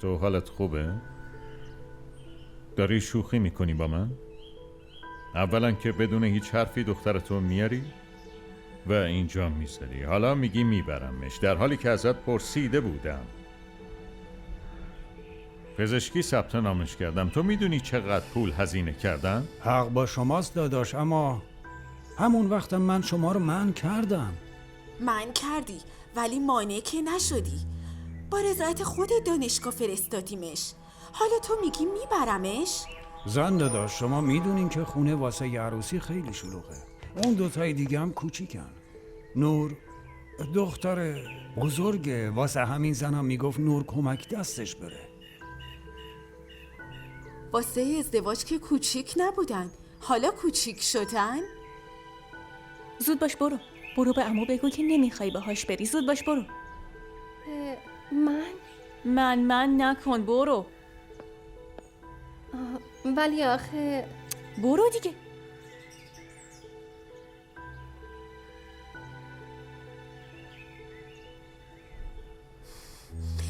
تو حالت خوبه؟ داری شوخی میکنی با من؟ اولا که بدون هیچ حرفی دخترتو میاری و اینجا میذاری، حالا میگی میبرمش در حالی که ازت پرسیده بودم. پزشکی ثبت نامش کردم. تو میدونی چقدر پول هزینه کردن؟ حق با شماست داداش، اما همون وقتم من شما رو منع کردم. من کردی ولی مانع که نشدی. با رضایت خود دانشگاه فرستادیمش. حالا تو میگی میبرمش؟ زن داداش، شما میدونین که خونه واسه ی عروسی خیلی شلوغه. اون دوتای دیگه هم کوچیکن. نور دختر بزرگه، واسه همین زنم میگفت نور کمک دستش بره. واسه ازدواج که کوچیک نبودن، حالا کوچیک شدن؟ زود باش برو به عمو بگو که نمیخوای باهاش بری. زود باش برو. من نکن، برو. ولی آخه برو دیگه.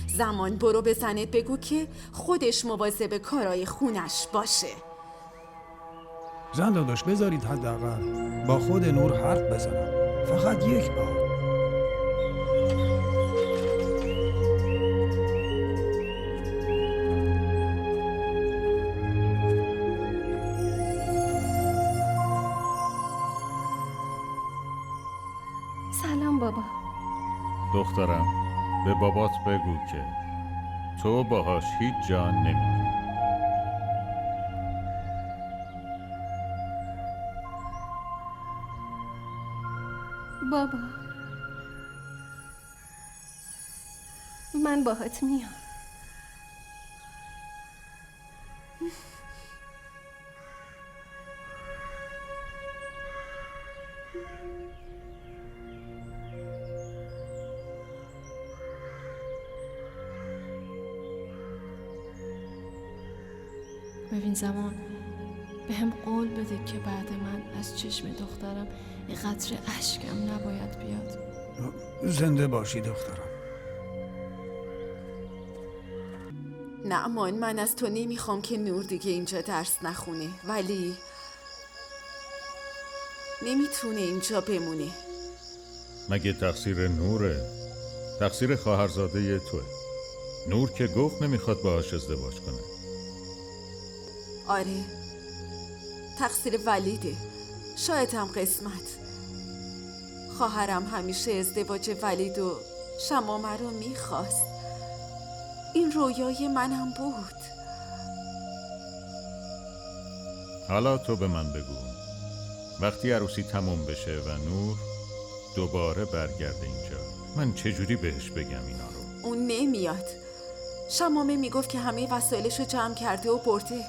زمان برو به زنت بگو که خودش مواظب کارای خونش باشه. زن داداش بذارید حداقل با خود نور حرف بزنم، فقط یک بار. سلام بابا. دخترم به بابات بگو که تو باهاش هیچ جا نمیری. بابا من باهات میام. ببین زمان، به هم قول بده که بعد من از چشم دخترم یه قطره اشکم نباید بیاد. زنده باشی دخترم. نه امان، من از تو نمیخوام که نور دیگه اینجا درس نخونه، ولی نمیتونه اینجا بمونه. مگه تقصیر نوره؟ تقصیر خواهرزاده توه. نور که گفت نمیخواد باهاش ازدواج کنه. آره، تقصیر ولیده، شاید هم قسمت. خواهرم همیشه ازدواج ولید و شمامه رو میخواست. این رویای منم بود. حالا تو به من بگو، وقتی عروسی تموم بشه و نور دوباره برگرده اینجا، من چجوری بهش بگم اینا رو؟ اون نمیاد. شمامه میگفت که همه وسایلشو جمع کرده و برده.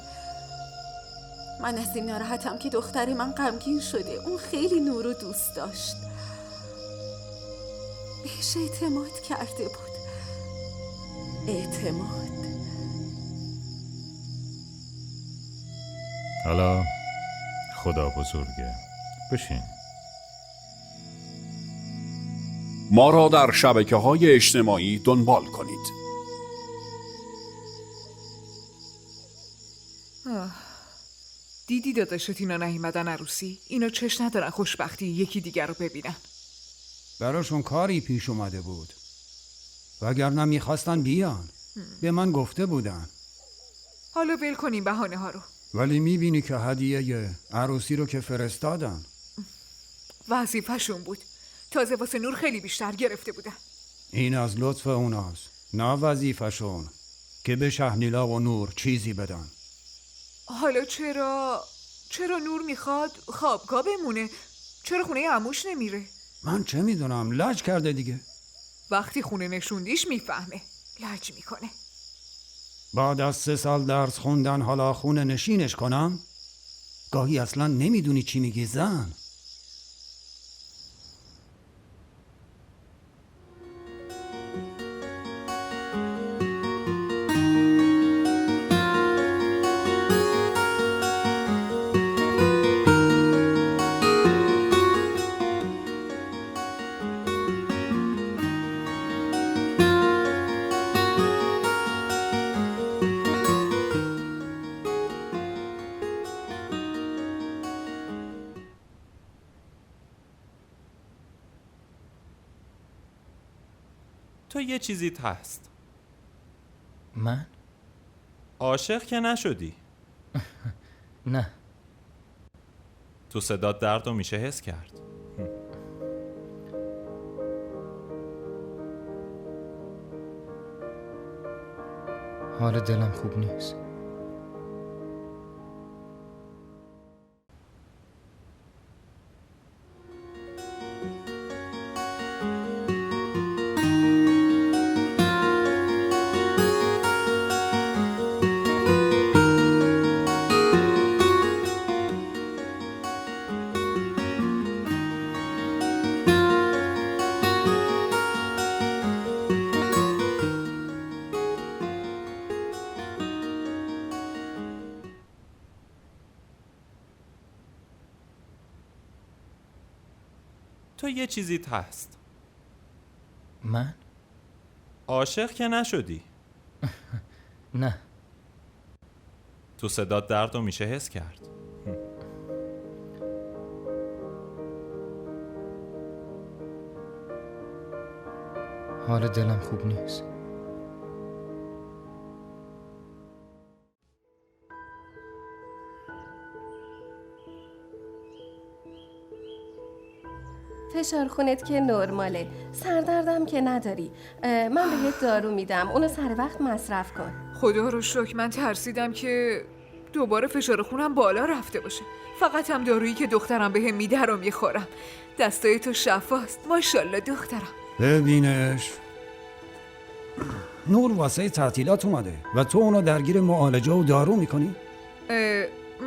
من از این ناراحتم که دختر من غمگین شده. اون خیلی نور رو دوست داشت، بهش اعتماد کرده بود. اعتماد. حالا خدا بزرگه. بشین. ما را در شبکه‌های اجتماعی دنبال کنید. دیدی داداشت اینا نیومدن عروسی؟ اینا چش ندارن خوشبختی یکی دیگر رو ببینن. براشون کاری پیش اومده بود، وگرنه میخواستن بیان. به من گفته بودن. حالا ول کنیم بهانه ها رو. ولی میبینی که هدیه عروسی رو که فرستادن. وظیفه‌شون بود. تازه واسه نور خیلی بیشتر گرفته بودن. این از لطف اوناست، نه وظیفه‌شون که به شهنیلا و نور چیزی بدن. حالا چرا نور میخواد خوابگاه بمونه؟ چرا خونه عموش نمیره؟ من چه میدونم، لج کرده دیگه. وقتی خونه نشوندیش میفهمه. لج میکنه. بعد از 3 سال درس خوندن حالا خونه نشینش کنم؟ گاهی اصلا نمیدونی چی میگی زن. تو یه چیزیت هست. من؟ عاشق که نشدی. نه. تو صدات درد رو میشه حس کرد. حال دلم خوب نیست. تو یه چیزیت هست. من؟ عاشق که نشدی. نه. تو صدات درد رو میشه حس کرد. حال دلم خوب نیست. فشار خونت که نرماله، سردردم که نداری. من بهت دارو میدم، اونو سر وقت مصرف کن. خدا رو شکر، من ترسیدم که دوباره فشار خونم بالا رفته باشه. فقط هم دارویی که دخترم بهم میده رو میخورم. دستای تو شفاست. ماشاءالله دخترم. ببینش، نور واسه تعطیلات اومده و تو اونو درگیر معالجه و دارو میکنی؟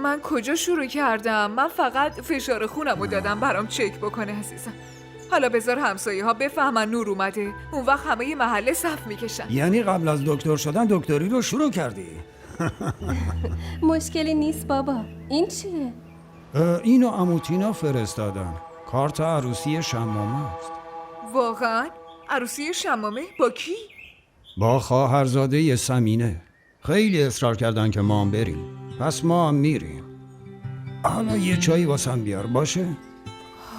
من کجا شروع کردم؟ من فقط فشار خونم رو دادم برام چک بکنه عزیزم. حالا بذار همسایه ها بفهمن نور اومده، اون وقت همه ی محله صف میکشن. یعنی قبل از دکتر شدن دکتری رو شروع کردی؟ مشکلی نیست بابا. این چیه؟ اینو عموتینا فرستادن، کارت عروسی شمامه است. واقعا؟ عروسی شمامه؟ با کی؟ با خواهرزاده سمینه. خیلی اصرار کردن که ما هم بریم، پس ما هم میریم. حالا یه چایی واسم بیار باشه؟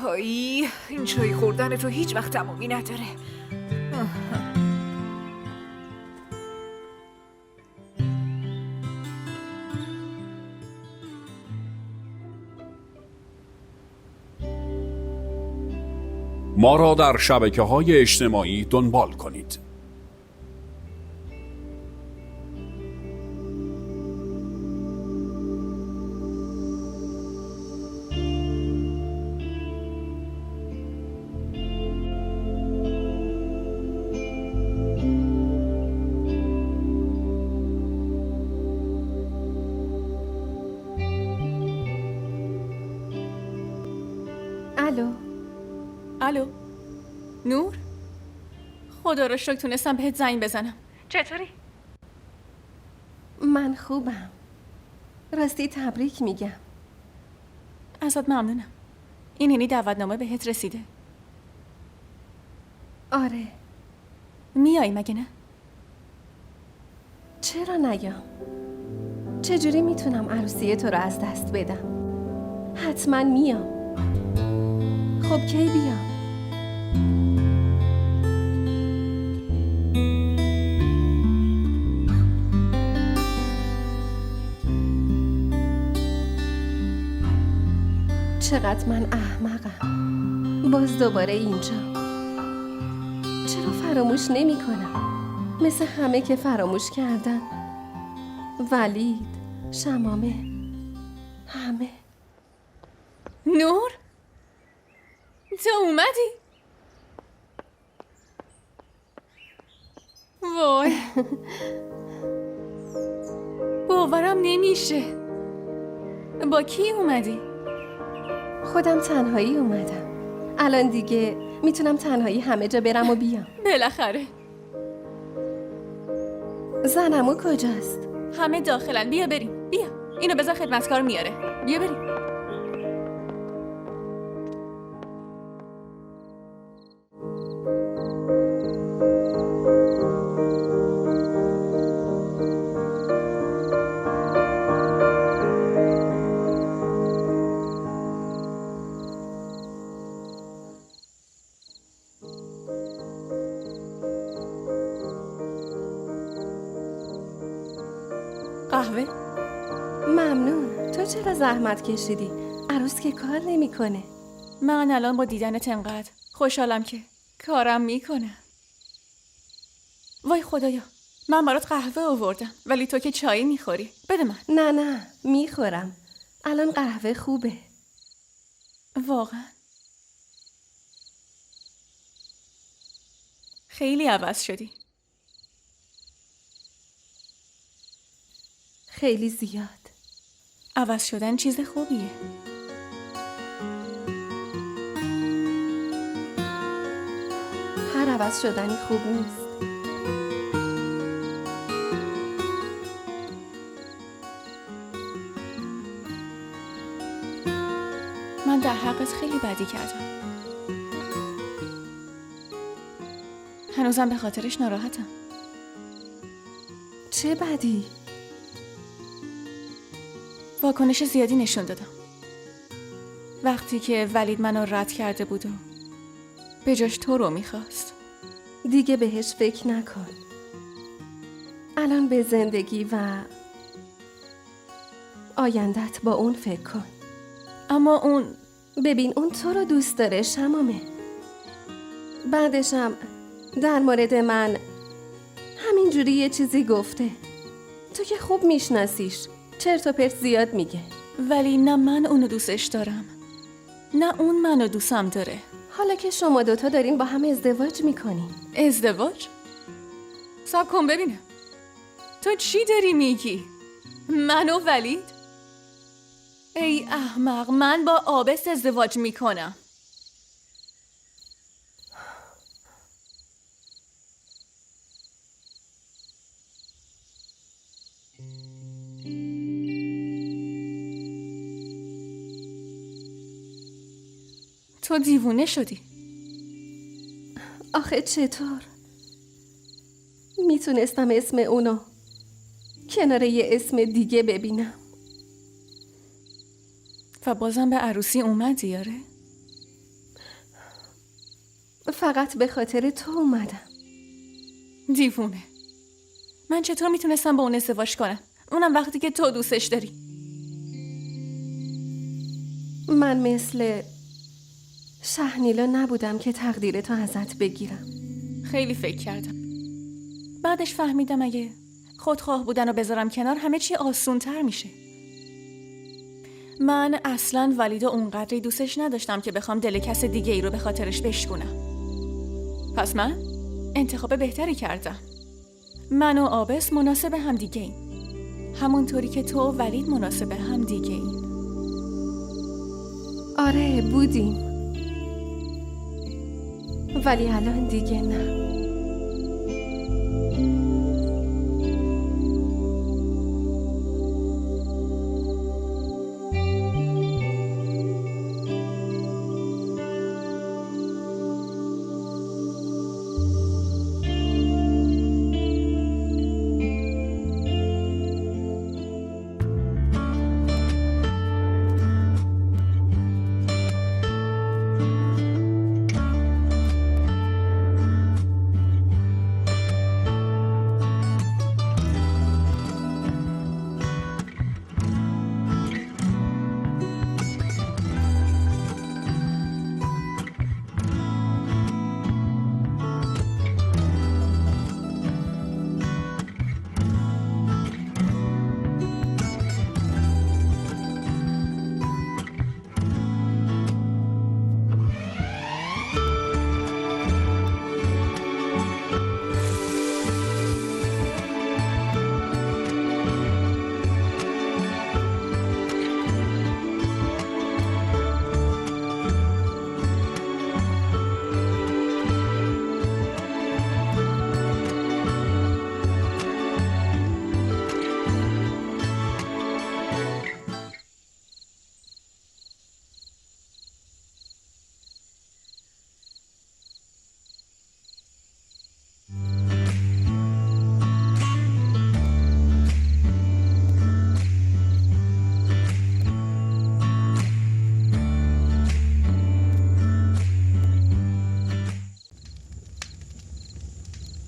هایی، این چای خوردن تو هیچ وقت تمومی نداره. ما را در شبکه‌های اجتماعی دنبال کنید. الو نور، خدا رو شکر تونستم بهت زنگ بزنم. چطوری؟ من خوبم. راستی تبریک میگم. ازت ممنونم. این دعوتنامه بهت رسیده؟ آره. میایی مگه نه؟ چرا نیام؟ چجوری میتونم عروسی تو رو از دست بدم؟ حتما میام. خب کی بیام؟ چقدر من احمقم. باز دوباره اینجا. چرا فراموش نمی کنم؟ مثل همه که فراموش کردن. ولید، شمامه، همه. نور؟ تو اومدی؟ وای باورم نمیشه. با کی اومدی؟ خودم تنهایی اومدم. الان دیگه میتونم تنهایی همه جا برم و بیام. بالاخره. زنمو کجاست؟ همه داخلن. بیا بریم. بیا اینو بذار خدمتکار میاره. بیا بریم. قهوه؟ ممنون. تو چرا زحمت کشیدی؟ عروس که کار نمیکنه. من الان با دیدنت انقدر خوشحالم که کارم میکنه. وای خدایا، من برات قهوه آوردم ولی تو که چای میخوری. بده من. نه میخورم. الان قهوه خوبه. واقعا خیلی عوض شدی. خیلی زیاد. عوض شدن چیز خوبیه. هر عوض شدنی خوب نیست. من در حقت خیلی بدی کردم. هنوزم به خاطرش ناراحتم. چه بدی؟ واکنش زیادی نشون دادم. وقتی که ولید منو رد کرده بود و به جاش تو رو میخواست. دیگه بهش فکر نکن. الان به زندگی و آیندت با اون فکر کن. اما اون ببین اون تو رو دوست داره شمامه. بعدشم در مورد من همینجوری یه چیزی گفته. تو که خوب میشناسیش. چرت و پرت زیاد میگه. ولی نه من اونو دوستش دارم نه اون منو دوستم داره. حالا که شما دوتا دارین با هم ازدواج میکنین. ازدواج؟ صبر کن ببینم. تو چی داری میگی؟ من و ولید؟ ای احمق، من با آبست ازدواج میکنم. تو دیوونه شدی. آخه چطور؟ میتونستم اسم اونو کنار یه اسم دیگه ببینم. و بازم به عروسی اومدی یاره؟ فقط به خاطر تو اومدم. دیوونه. من چطور میتونستم با اون ازدواج کنم؟ اونم وقتی که تو دوستش داری. من مثل شهنیلا نبودم که تقدیر تو ازت بگیرم. خیلی فکر کردم. بعدش فهمیدم اگه خودخواه بودن رو بذارم کنار همه چی آسون تر میشه. من اصلاً ولیدو اونقدری دوستش نداشتم که بخوام دل کس دیگه ای رو به خاطرش بشکونم. پس من انتخاب بهتری کردم. من و آبس مناسب هم دیگه ایم. همونطوری که تو و ولید مناسب هم دیگه ایم. آره بودیم. ولی الان دیگه نه.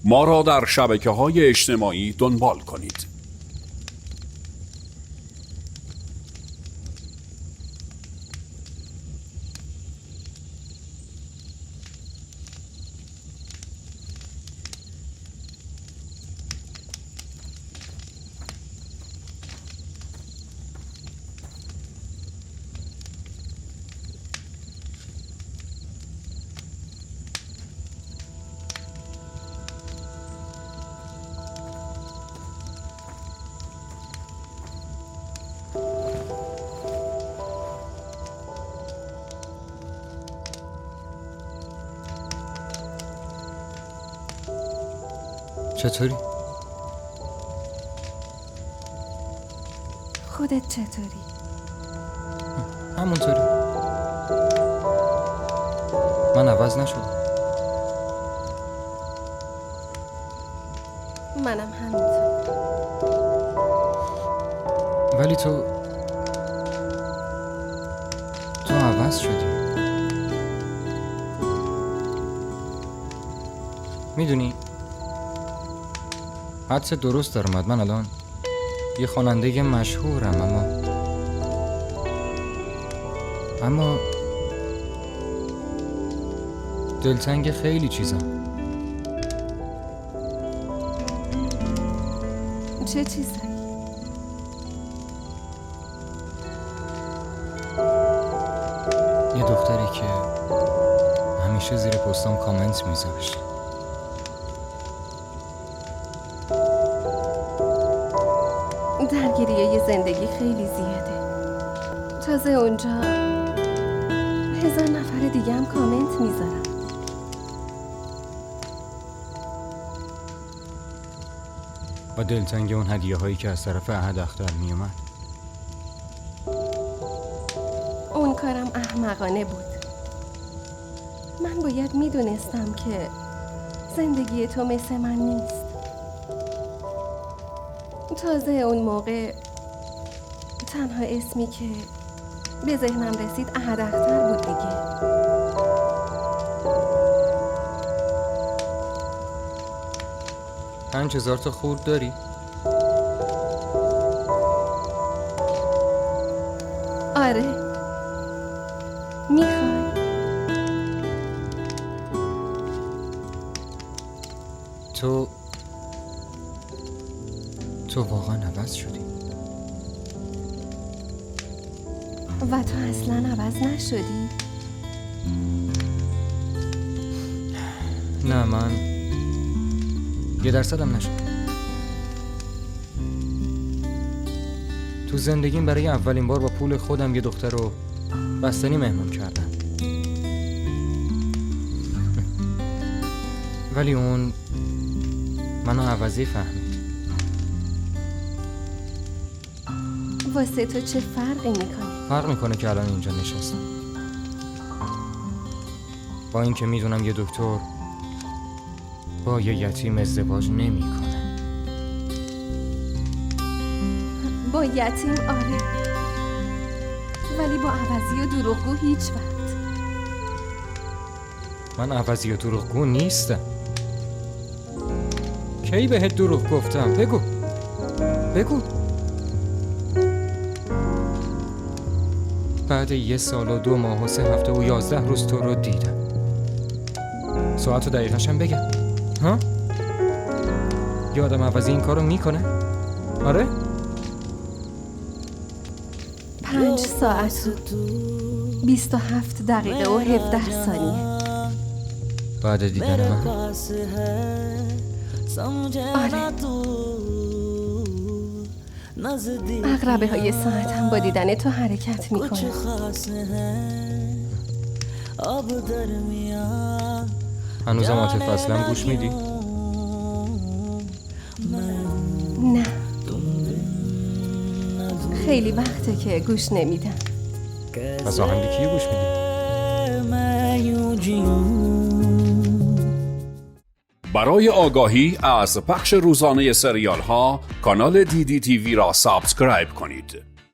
ما را در شبکه‌های اجتماعی دنبال کنید. چطوری؟ خودت چطوری؟ همونطوری. من عوض نشدم. منم همینطور. ولی تو عوض شدی. میدونی حدس درست در اومد. من الان یه خواننده مشهورم اما دلتنگ خیلی چیزا. چه چیزایی؟ یه دختری که همیشه زیر پستام کامنت میذاشت. درگیری یه زندگی خیلی زیاده. تازه اونجا 1000 نفر دیگه هم کامنت میذارن. و دلتنگ اون هدیه هایی که از طرف احد اختر میومد. اون کارم احمقانه بود. من باید میدونستم که زندگی تو مثل من نیست. تازه اون موقع تنها اسمی که به ذهنم رسید احد اختر بود دیگه. پنج هزار تا خورد داری؟ آره. میخوای؟ تو واقعا عوض شدی. و تو اصلا عوض نشدی؟ نه، من 1% هم نشد. تو زندگیم برای اولین بار با پول خودم یه دختر رو بستنی مهمون کردم. ولی اون منو عوضی فهمید. واسه تو چه فرقی میکنه؟ فرق میکنه که الان اینجا نشستم. با اینکه میدونم یه دکتر با یه یتیم ازدواج نمیکنه. با یتیم آره، ولی با عوضی و دروغگو هیچ وقت. من عوضی و دروغگو نیستم. کی بهت دروغ گفتم؟ بگو. بعد 1 سال و 2 ماه و 3 هفته و 11 روز تو رو دیدم. ساعت و دقیقه‌شم بگم؟ ها؟ یه آدم عوضی این کارو میکنه؟ آره؟ 5 ساعت و 27 دقیقه و 17 ثانیه. بعد دیدن من؟ آره. عقربه های ساعت هم با دیدن تو حرکت میکنه. هنوزم عاطف اصلا گوش میدی؟ نه، خیلی وقته که گوش نمیدم. پس آهنگ کیو گوش میدی؟ برای آگاهی از پخش روزانه سریال ها کانال دیدی تیوی را سابسکرایب کنید.